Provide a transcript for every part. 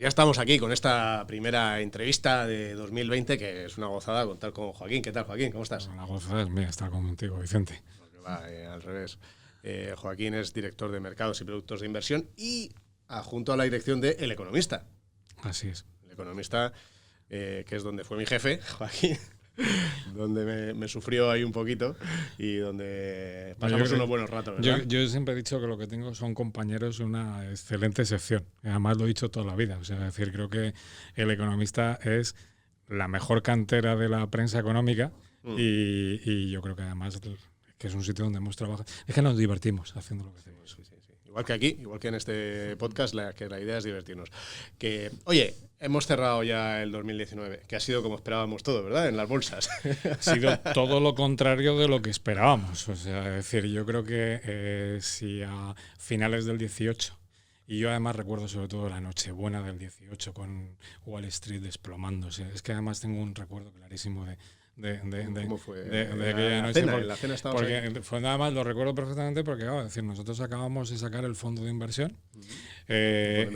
Ya estamos aquí con esta primera entrevista de 2020, que es una gozada contar con Joaquín. ¿Qué tal, Joaquín? ¿Cómo estás? La gozada es mía estar contigo, Vicente. Porque va, al revés. Joaquín es director de mercados y productos de inversión y adjunto a la dirección de El Economista. Así es. El Economista, que es donde fue mi jefe, Joaquín, donde me sufrió ahí un poquito y donde pasamos unos buenos ratos, ¿verdad? Yo siempre he dicho que lo que tengo son compañeros de una excelente sección. Además lo he dicho toda la vida. O sea, es decir, creo que El Economista es la mejor cantera de la prensa económica y yo creo que además que es un sitio donde hemos trabajado. Es que nos divertimos haciendo lo que hacemos. Sí. Igual que aquí, igual que en este podcast, que la idea es divertirnos. Oye, hemos cerrado ya el 2019, que ha sido como esperábamos todo, ¿verdad? En las bolsas. Ha sido todo lo contrario de lo que esperábamos. O sea, es decir, yo creo que si a finales del 18, y yo además recuerdo sobre todo la Nochebuena del 18 con Wall Street desplomándose. Es que además tengo un recuerdo clarísimo ¿Cómo fue? de aquella noche. En la cena estábamos porque ahí. fue nada más, lo recuerdo perfectamente porque, claro, es decir, nosotros acabamos de sacar el fondo de inversión. El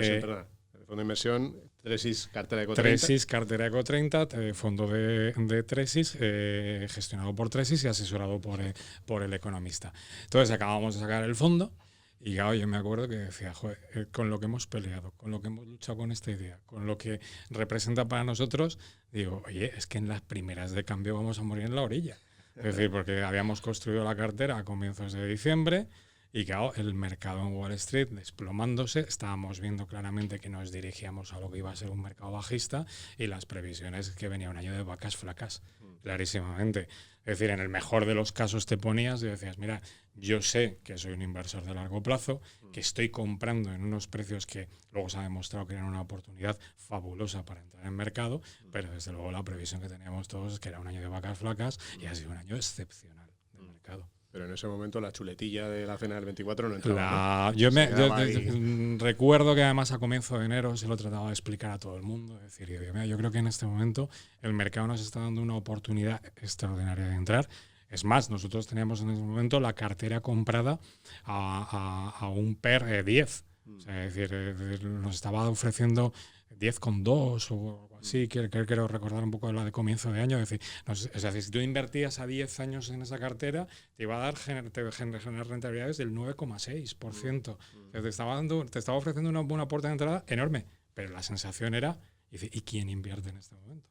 fondo de inversión, Tresis, cartera Eco 30. Tresis, cartera Eco 30, fondo de Tresis, gestionado por Tresis y asesorado por El Economista. Entonces acabamos de sacar el fondo y claro, yo me acuerdo que decía, joder, con lo que hemos peleado, con lo que hemos luchado con esta idea, con lo que representa para nosotros, digo, oye, es que en las primeras de cambio vamos a morir en la orilla. Es decir, porque habíamos construido la cartera a comienzos de diciembre y claro, el mercado en Wall Street desplomándose, estábamos viendo claramente que nos dirigíamos a lo que iba a ser un mercado bajista y las previsiones que venía un año de vacas flacas, clarísimamente. Es decir, en el mejor de los casos te ponías y decías, mira, yo sé que soy un inversor de largo plazo, que estoy comprando en unos precios que luego se ha demostrado que eran una oportunidad fabulosa para entrar en mercado, pero desde luego la previsión que teníamos todos es que era un año de vacas flacas y ha sido un año excepcional de mercado. Pero en ese momento la chuletilla de la cena del 24 no entraba, ¿no? Yo recuerdo que además a comienzo de enero se lo trataba de explicar a todo el mundo. Es decir, yo creo que en este momento el mercado nos está dando una oportunidad extraordinaria de entrar. Es más, nosotros teníamos en ese momento la cartera comprada a un PER 10. O sea, es decir, nos estaba ofreciendo 10,2 o algo así. Quiero recordar un poco la de comienzo de año. Es decir, si tú invertías a 10 años en esa cartera, te iba a dar generar rentabilidades del 9,6%. Te estaba ofreciendo una buena puerta de entrada enorme. Pero la sensación era, ¿y quién invierte en este momento?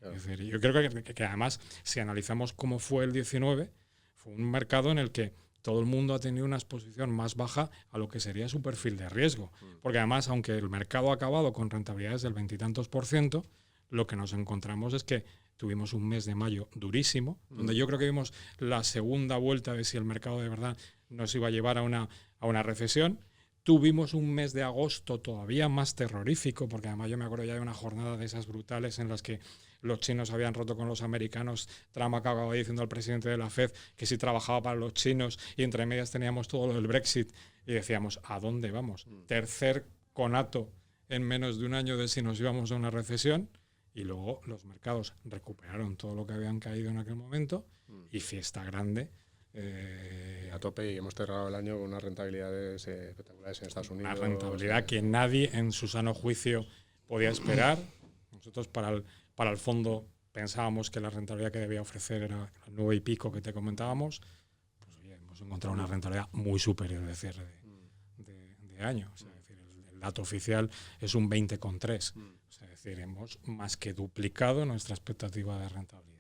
Claro. Es decir, yo creo que además, si analizamos cómo fue el 19, fue un mercado en el que todo el mundo ha tenido una exposición más baja a lo que sería su perfil de riesgo. Porque además, aunque el mercado ha acabado con rentabilidades del 20 y tantos %, lo que nos encontramos es que tuvimos un mes de mayo durísimo, donde yo creo que vimos la segunda vuelta de si el mercado de verdad nos iba a llevar a una recesión. Tuvimos un mes de agosto todavía más terrorífico, porque además yo me acuerdo ya de una jornada de esas brutales en las que los chinos habían roto con los americanos. Trump acababa diciendo al presidente de la Fed que si trabajaba para los chinos y entre medias teníamos todo lo del Brexit y decíamos, ¿a dónde vamos? Tercer conato en menos de un año de si nos íbamos a una recesión y luego los mercados recuperaron todo lo que habían caído en aquel momento y fiesta grande. A tope y hemos cerrado el año con unas rentabilidades espectaculares en Estados Unidos. Una rentabilidad que nadie en su sano juicio podía esperar. Nosotros para el fondo pensábamos que la rentabilidad que debía ofrecer era el 9 y pico que te comentábamos. Pues oye, hemos encontrado una rentabilidad muy superior de cierre de año. O sea, es decir, el dato oficial es un 20,3. O sea, es decir, hemos más que duplicado nuestra expectativa de rentabilidad.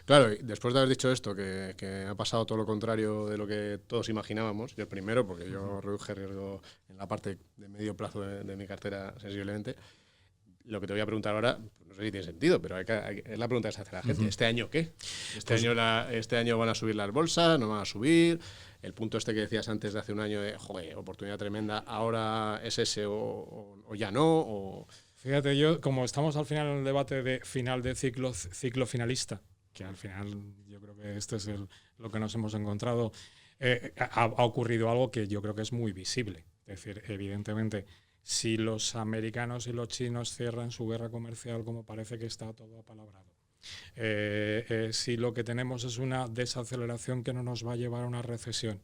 Claro, y después de haber dicho esto, que ha pasado todo lo contrario de lo que todos imaginábamos, yo primero, porque yo reduje riesgo en la parte de medio plazo de mi cartera sensiblemente, lo que te voy a preguntar ahora, no sé si tiene sentido, pero es la pregunta que se hace la gente. ¿Este año qué? ¿Este año van a subir las bolsas? ¿No van a subir? El punto este que decías antes de hace un año de, joder, oportunidad tremenda, ¿ahora es ese o ya no? O... Fíjate, yo, como estamos al final en el debate de final de ciclo finalista, que al final yo creo que esto es lo que nos hemos encontrado, ha ocurrido algo que yo creo que es muy visible. Es decir, evidentemente, si los americanos y los chinos cierran su guerra comercial como parece que está todo apalabrado, si lo que tenemos es una desaceleración que no nos va a llevar a una recesión,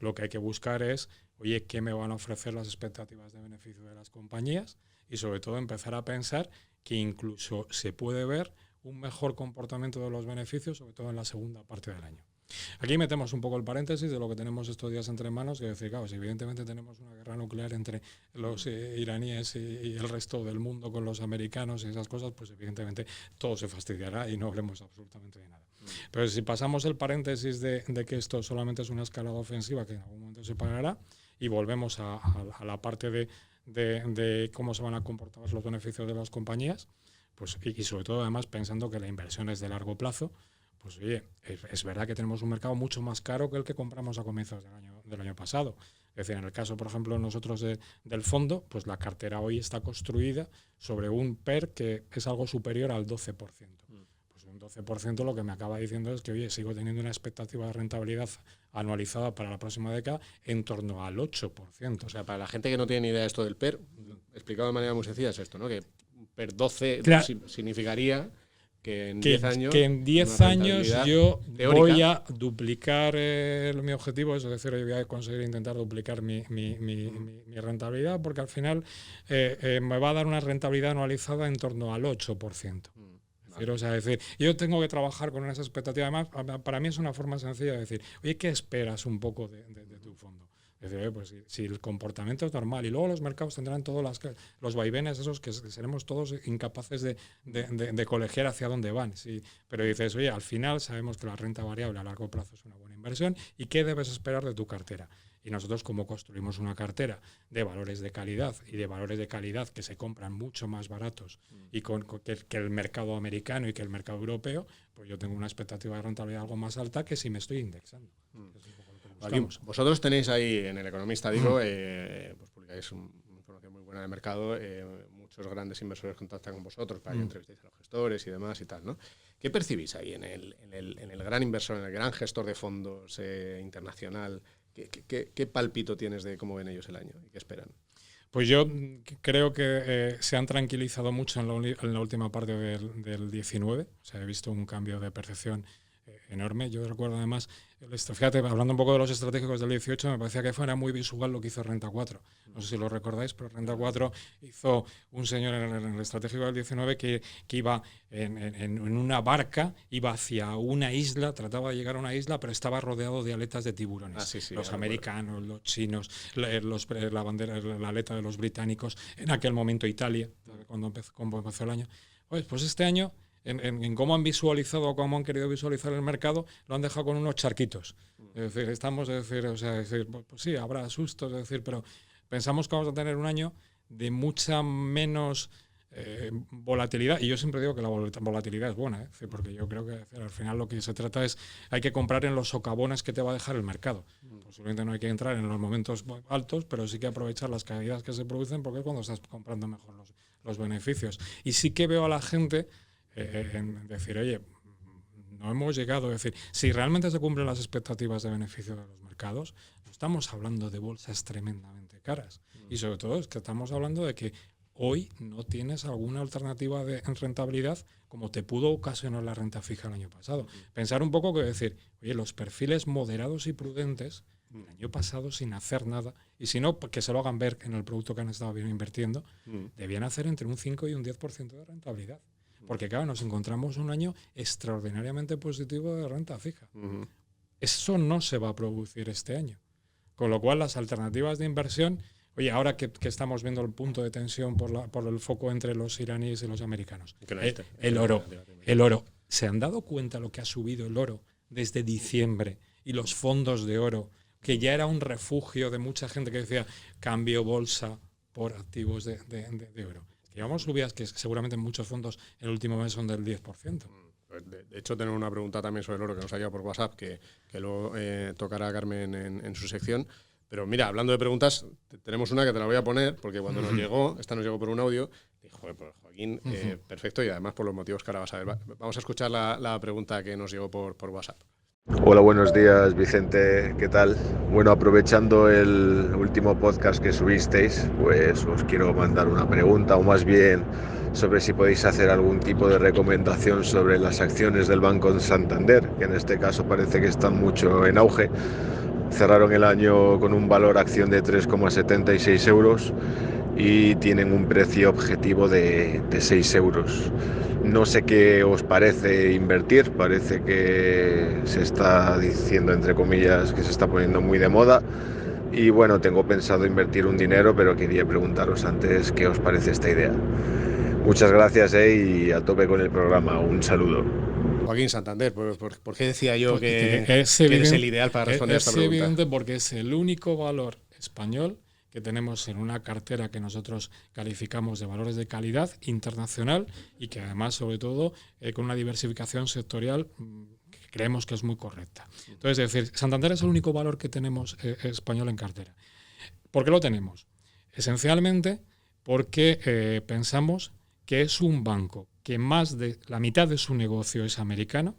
lo que hay que buscar es, oye, ¿qué me van a ofrecer las expectativas de beneficio de las compañías? y sobre todo empezar a pensar que incluso se puede ver un mejor comportamiento de los beneficios, sobre todo en la segunda parte del año. Aquí metemos un poco el paréntesis de lo que tenemos estos días entre manos, que es decir, claro, si evidentemente tenemos una guerra nuclear entre los iraníes y el resto del mundo con los americanos y esas cosas, pues evidentemente todo se fastidiará y no hablemos absolutamente de nada. Pero si pasamos el paréntesis de que esto solamente es una escalada ofensiva que en algún momento se parará y volvemos a la parte de cómo se van a comportar los beneficios de las compañías, pues, y sobre todo además pensando que la inversión es de largo plazo, pues oye, es verdad que tenemos un mercado mucho más caro que el que compramos a comienzos del año pasado. Es decir, en el caso, por ejemplo, nosotros del fondo, pues la cartera hoy está construida sobre un PER que es algo superior al 12%. Pues un 12% lo que me acaba diciendo es que, oye, sigo teniendo una expectativa de rentabilidad anualizada para la próxima década en torno al 8%. O sea, para la gente que no tiene ni idea de esto del PER, explicado de manera muy sencilla es esto, ¿no? Que PER 12 significaría que en 10 años, que en 10 años yo teórica voy a duplicar mi objetivo, es decir, yo voy a conseguir intentar duplicar mi rentabilidad, porque al final me va a dar una rentabilidad anualizada en torno al 8%. O sea, es decir, yo tengo que trabajar con esa expectativa. Además, para mí es una forma sencilla de decir, oye, ¿qué esperas un poco de tu fondo? Es decir, pues si el comportamiento es normal y luego los mercados tendrán todos los vaivenes esos que seremos todos incapaces de colegiar hacia dónde van. Sí, pero dices, oye, al final sabemos que la renta variable a largo plazo es una buena inversión y ¿qué debes esperar de tu cartera? Y nosotros, como construimos una cartera de valores de calidad y de valores de calidad que se compran mucho más baratos y que el mercado americano y que el mercado europeo, pues yo tengo una expectativa de rentabilidad algo más alta que si me estoy indexando. Aquí, vosotros tenéis ahí en El Economista, digo, pues publicáis una información muy buena de mercado, muchos grandes inversores contactan con vosotros para que entrevistéis a los gestores y demás y tal, ¿no? ¿Qué percibís ahí en el gran inversor, en el gran gestor de fondos internacional? ¿Qué palpito tienes de cómo ven ellos el año y qué esperan? Pues yo creo que se han tranquilizado mucho en la última parte del 19. O sea, he visto un cambio de percepción enorme. Yo recuerdo además, fíjate, hablando un poco de los estratégicos del 18, me parecía que fuera muy visual lo que hizo Renta 4. No sé si lo recordáis, pero Renta 4 hizo un señor en el estratégico del 19 que iba en una barca, iba hacia una isla, trataba de llegar a una isla, pero estaba rodeado de aletas de tiburones. Sí, los americanos, los chinos, la bandera, la aleta de los británicos, en aquel momento Italia, cuando empezó el año. Pues este año, en cómo han visualizado o cómo han querido visualizar el mercado, lo han dejado con unos charquitos. Es decir, pues sí, habrá sustos, es decir, pero pensamos que vamos a tener un año de mucha menos volatilidad, y yo siempre digo que la volatilidad es buena, porque yo creo que al final lo que se trata es, hay que comprar en los socavones que te va a dejar el mercado. Posiblemente no hay que entrar en los momentos altos, pero sí que aprovechar las caídas que se producen, porque es cuando estás comprando mejor los beneficios. Y sí que veo a la gente en decir, oye, no hemos llegado, es decir, si realmente se cumplen las expectativas de beneficio de los mercados, no estamos hablando de bolsas tremendamente caras. Y sobre todo es que estamos hablando de que hoy no tienes alguna alternativa en rentabilidad como te pudo ocasionar la renta fija el año pasado. Pensar un poco que decir, oye, los perfiles moderados y prudentes el año pasado sin hacer nada, y si no, que se lo hagan ver en el producto que han estado invirtiendo, debían hacer entre un 5 y un 10% de rentabilidad. Porque claro, nos encontramos un año extraordinariamente positivo de renta fija. Eso no se va a producir este año. Con lo cual las alternativas de inversión, oye, ahora que estamos viendo el punto de tensión por el foco entre los iraníes y los americanos, el oro, ¿se han dado cuenta lo que ha subido el oro desde diciembre? Y los fondos de oro, que ya era un refugio de mucha gente que decía cambio bolsa por activos de oro. Llevamos subidas que seguramente en muchos fondos el último mes son del 10%. De hecho, tenemos una pregunta también sobre el oro que nos ha llegado por WhatsApp, que luego tocará a Carmen en su sección. Pero mira, hablando de preguntas, tenemos una que te la voy a poner, porque cuando nos llegó por un audio, dijo, pues Joaquín, perfecto, y además por los motivos que ahora vas a ver. Vamos a escuchar la pregunta que nos llegó por WhatsApp. Hola, buenos días, Vicente, ¿qué tal? Bueno, aprovechando el último podcast que subisteis, pues os quiero mandar una pregunta, o más bien sobre si podéis hacer algún tipo de recomendación sobre las acciones del Banco Santander, que en este caso parece que están mucho en auge. Cerraron el año con un valor acción de 3,76 euros y tienen un precio objetivo de 6 euros. No sé qué os parece invertir, parece que se está diciendo, entre comillas, que se está poniendo muy de moda. Y bueno, tengo pensado invertir un dinero, pero quería preguntaros antes qué os parece esta idea. Muchas gracias y a tope con el programa. Un saludo. Joaquín Santander, ¿por qué decía yo Porque que es eres el ideal para responder a esta pregunta? Es evidente porque es el único valor español que tenemos en una cartera que nosotros calificamos de valores de calidad internacional y que además, sobre todo, con una diversificación sectorial que creemos que es muy correcta. Entonces, es decir, Santander es el único valor que tenemos español en cartera. ¿Por qué lo tenemos? Esencialmente porque pensamos que es un banco que más de la mitad de su negocio es americano,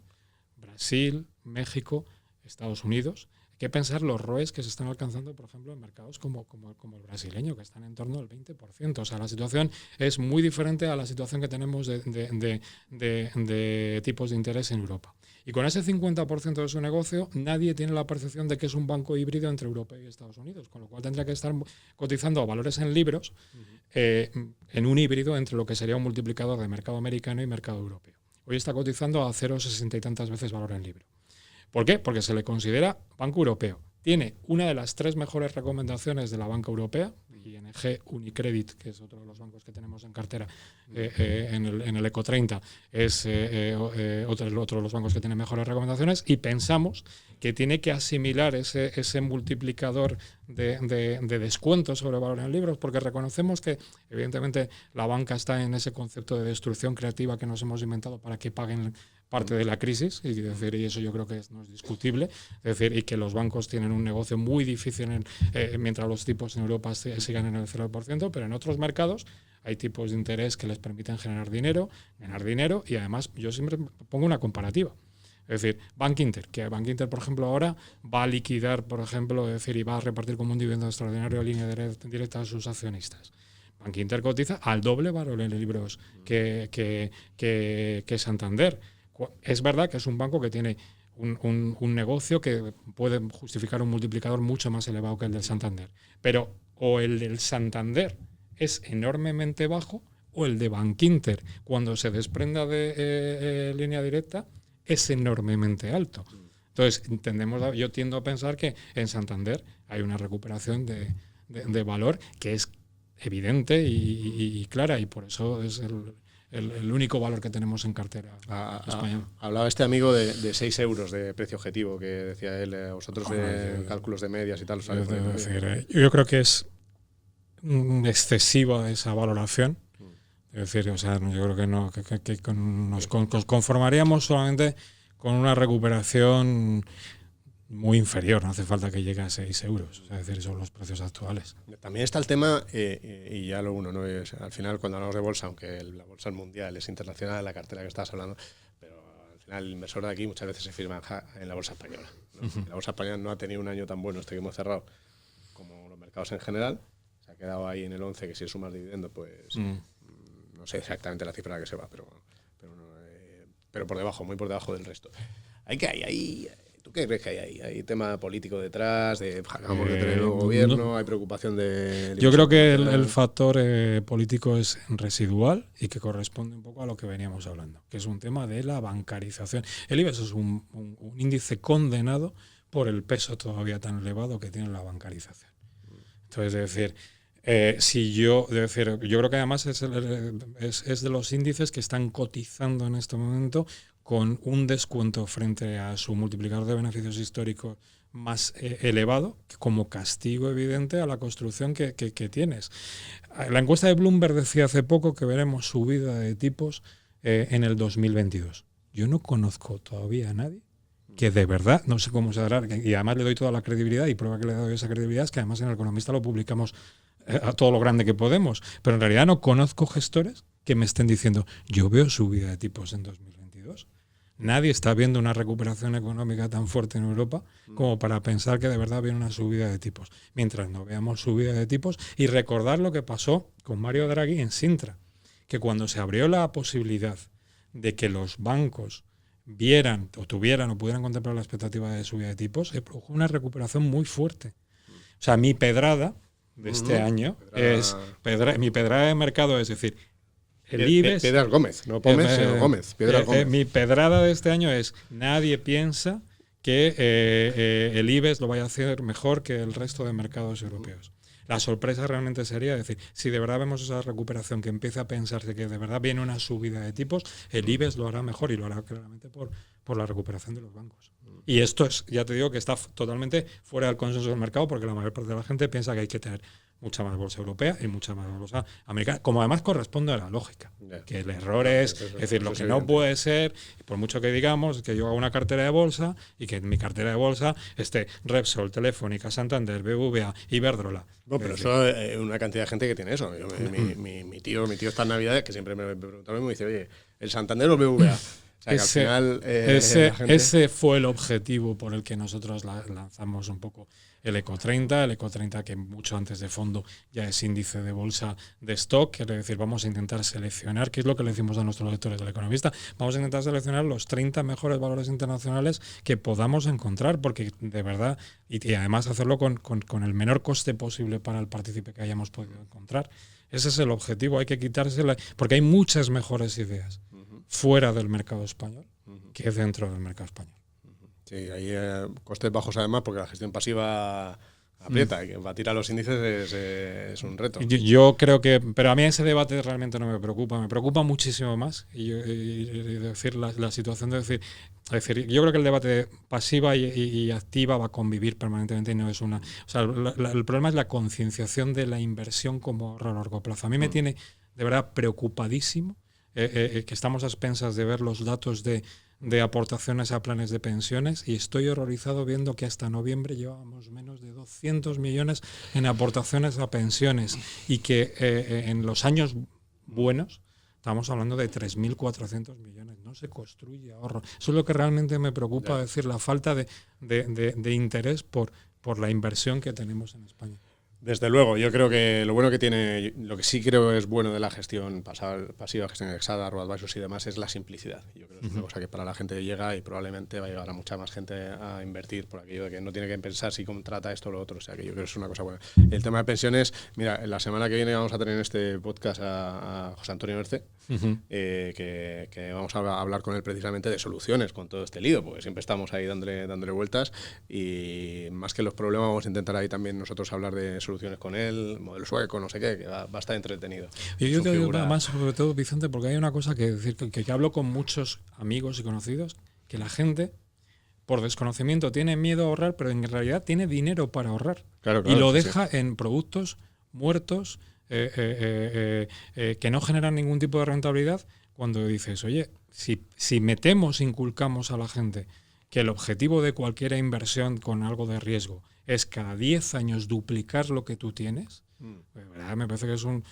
Brasil, México, Estados Unidos. Hay que pensar los ROEs que se están alcanzando, por ejemplo, en mercados como el brasileño, que están en torno al 20%. O sea, la situación es muy diferente a la situación que tenemos de tipos de interés en Europa. Y con ese 50% de su negocio, nadie tiene la percepción de que es un banco híbrido entre Europa y Estados Unidos, con lo cual tendría que estar cotizando valores en libros en un híbrido entre lo que sería un multiplicador de mercado americano y mercado europeo. Hoy está cotizando a 0,60 y tantas veces valor en libro. ¿Por qué? Porque se le considera banco europeo. Tiene una de las 3 mejores recomendaciones de la banca europea, ING, Unicredit, que es otro de los bancos que tenemos en cartera, en el Eco 30, es otro de los bancos que tiene mejores recomendaciones, y pensamos que tiene que asimilar ese multiplicador de descuento sobre valor en libros, porque reconocemos que, evidentemente, la banca está en ese concepto de destrucción creativa que nos hemos inventado para que paguen parte de la crisis, y eso yo creo que no es discutible, es decir, y que los bancos tienen un negocio muy difícil mientras los tipos en Europa sigan en el 0%, pero en otros mercados hay tipos de interés que les permiten ganar dinero, y además yo siempre pongo una comparativa. Es decir, Bank Inter, por ejemplo, ahora va a liquidar, por ejemplo, es decir, y va a repartir como un dividendo extraordinario a línea directa a sus accionistas. Bank Inter cotiza al doble valor en libros que Santander. Es verdad que es un banco que tiene un negocio que puede justificar un multiplicador mucho más elevado que el del Santander. Pero o el del Santander es enormemente bajo, o el de Bank Inter, cuando se desprenda de línea directa, es enormemente alto. Entonces, yo tiendo a pensar que en Santander hay una recuperación de valor que es evidente y clara, y por eso es el único valor que tenemos en cartera española. Hablaba este amigo de 6 euros de precio objetivo, que decía él, vosotros de cálculos de medias y tal. Yo creo que es excesiva esa valoración. Es decir, o sea, yo creo que no, nos conformaríamos solamente con una recuperación muy inferior, no hace falta que llegue a 6 euros, o sea, es decir, son los precios actuales. También está el tema, y ya lo uno, ¿no? Es, al final, cuando hablamos de bolsa, aunque la bolsa es mundial, es internacional, la cartera que estabas hablando, pero al final el inversor de aquí muchas veces se firma en la bolsa española, ¿no? La bolsa española no ha tenido un año tan bueno este que hemos cerrado como los mercados en general, se ha quedado ahí en el 11, que si sumas dividendo, pues no sé exactamente la cifra a la que se va, pero por debajo, muy por debajo del resto. ¿Tú qué crees que hay ahí? ¿Hay tema político detrás? ¿Acabamos de tener un nuevo gobierno? ¿Hay preocupación de...? Yo creo que el factor político es residual y que corresponde un poco a lo que veníamos hablando, que es un tema de la bancarización. El IBEX es un índice condenado por el peso todavía tan elevado que tiene la bancarización. Entonces, es decir, yo creo que además es de los índices que están cotizando en este momento con un descuento frente a su multiplicador de beneficios históricos más elevado, como castigo evidente a la construcción que tienes. La encuesta de Bloomberg decía hace poco que veremos subida de tipos en el 2022. Yo no conozco todavía a nadie que de verdad, no sé cómo se dará, y además le doy toda la credibilidad, y prueba que le doy esa credibilidad es que además en El Economista lo publicamos a todo lo grande que podemos, pero en realidad no conozco gestores que me estén diciendo yo veo subida de tipos en 2022. Nadie está viendo una recuperación económica tan fuerte en Europa como para pensar que de verdad viene una subida de tipos. Mientras no veamos subida de tipos, y recordar lo que pasó con Mario Draghi en Sintra, que cuando se abrió la posibilidad de que los bancos vieran o tuvieran o pudieran contemplar la expectativa de subida de tipos, se produjo una recuperación muy fuerte. O sea, mi pedrada de este año es mi pedrada de mercado, es decir, el IBEX. Piedras Gómez, no Pómez, sino Gómez. Piedras Gómez. Mi pedrada de este año es: nadie piensa que el IBEX lo vaya a hacer mejor que el resto de mercados europeos. La sorpresa realmente sería decir, si de verdad vemos esa recuperación que empieza a pensarse que de verdad viene una subida de tipos, el IBEX lo hará mejor y lo hará claramente por la recuperación de los bancos. Y esto es, ya te digo, que está totalmente fuera del consenso del mercado, porque la mayor parte de la gente piensa que hay que tener mucha más bolsa europea y mucha más bolsa americana, como además corresponde a la lógica. Que el error es decir, lo que no puede ser, por mucho que digamos, que yo haga una cartera de bolsa y que en mi cartera de bolsa esté Repsol, Telefónica, Santander, BBVA, Iberdrola. No, pero eso es una cantidad de gente que tiene eso. Mi tío está en Navidad, que siempre me pregunta y me dice, oye, ¿el Santander o el BBVA? O sea, que al final, ese fue el objetivo por el que nosotros lanzamos un poco el Eco 30, que mucho antes de fondo ya es índice de bolsa de stock, quiere decir, vamos a intentar seleccionar, que es lo que le decimos a nuestros lectores del Economista, vamos a intentar seleccionar los 30 mejores valores internacionales que podamos encontrar, porque de verdad, y además hacerlo con el menor coste posible para el partícipe que hayamos podido encontrar. Ese es el objetivo, hay que quitársela, porque hay muchas mejores ideas fuera del mercado español que dentro del mercado español. Sí, hay costes bajos además, porque la gestión pasiva aprieta, y batir a los índices es un reto. Yo creo que, pero a mí ese debate realmente no me preocupa muchísimo más, y decir la situación de decir, yo creo que el debate pasiva y activa va a convivir permanentemente y no es una, o sea, el problema es la concienciación de la inversión como ahorro a largo plazo. A mí me tiene de verdad preocupadísimo que estamos a expensas de ver los datos de aportaciones a planes de pensiones, y estoy horrorizado viendo que hasta noviembre llevábamos menos de 200 millones en aportaciones a pensiones, y que en los años buenos estamos hablando de 3.400 millones. No se construye ahorro. Eso es lo que realmente me preocupa, decir, la falta de interés por la inversión que tenemos en España. Desde luego, yo creo que lo bueno que tiene, lo que sí creo es bueno de la gestión pasiva, gestión indexada, robo-advisors y demás, es la simplicidad. Yo creo que es una cosa que para la gente llega, y probablemente va a llegar a mucha más gente a invertir, por aquello de que no tiene que pensar si contrata esto o lo otro. O sea, que yo creo que es una cosa buena. El tema de pensiones, mira, la semana que viene vamos a tener en este podcast a José Antonio Berce, que vamos a hablar con él precisamente de soluciones con todo este lío, porque siempre estamos ahí dándole vueltas, y más que los problemas vamos a intentar ahí también nosotros hablar de soluciones con él, modelo sueco, no sé qué, que va a estar entretenido. Y yo te digo más, sobre todo, Vicente, porque hay una cosa que decir, que hablo con muchos amigos y conocidos, que la gente, por desconocimiento, tiene miedo a ahorrar, pero en realidad tiene dinero para ahorrar. Claro, y lo deja en productos muertos, que no generan ningún tipo de rentabilidad, cuando dices, oye, si inculcamos a la gente que el objetivo de cualquier inversión con algo de riesgo es cada 10 años duplicar lo que tú tienes, de verdad me parece que es un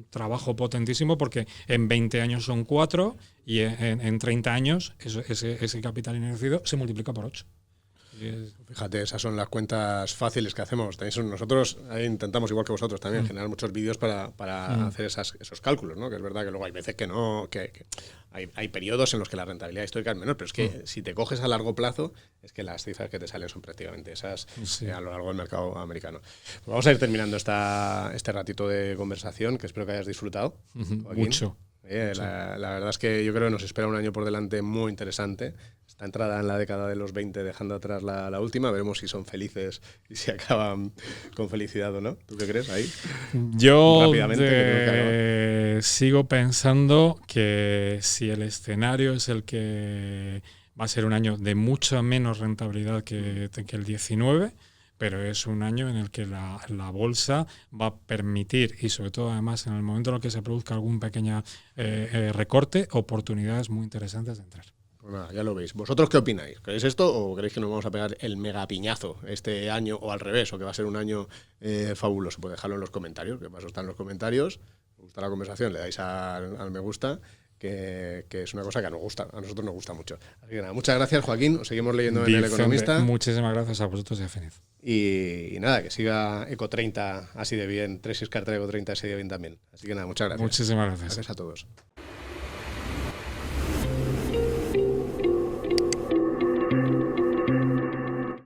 trabajo potentísimo, porque en 20 años son 4 y en 30 años ese capital invertido se multiplica por 8. Fíjate, esas son las cuentas fáciles que hacemos. Nosotros intentamos, igual que vosotros también, generar muchos vídeos para hacer esos cálculos, ¿no? Que es verdad que luego hay veces que no, que hay periodos en los que la rentabilidad histórica es menor, pero es que si te coges a largo plazo, es que las cifras que te salen son prácticamente esas a lo largo del mercado americano. Pues vamos a ir terminando este ratito de conversación, que espero que hayas disfrutado. Mucho. La verdad es que yo creo que nos espera un año por delante muy interesante. Esta entrada en la década de los 20, dejando atrás la última, veremos si son felices y si acaban con felicidad o no. ¿Tú qué crees ahí? Yo sigo pensando que si el escenario es el que va a ser un año de mucha menos rentabilidad que el 19, pero es un año en el que la bolsa va a permitir, y sobre todo además en el momento en el que se produzca algún pequeño recorte, oportunidades muy interesantes de entrar. Pues nada, ya lo veis. ¿Vosotros qué opináis? ¿Queréis esto o queréis que nos vamos a pegar el mega piñazo este año, o al revés, o que va a ser un año fabuloso? Pues dejadlo en los comentarios, que paso están los comentarios. ¿Os gusta la conversación? Le dais al me gusta, que es una cosa que a nosotros nos gusta mucho. Así que nada, muchas gracias, Joaquín. Os seguimos leyendo en El Economista. Muchísimas gracias a vosotros y a Feniz. Y nada, que siga Eco 30 así de bien, 3 cartera Eco 30 así de bien también. Así que nada, muchas gracias. Muchísimas gracias. Gracias a todos.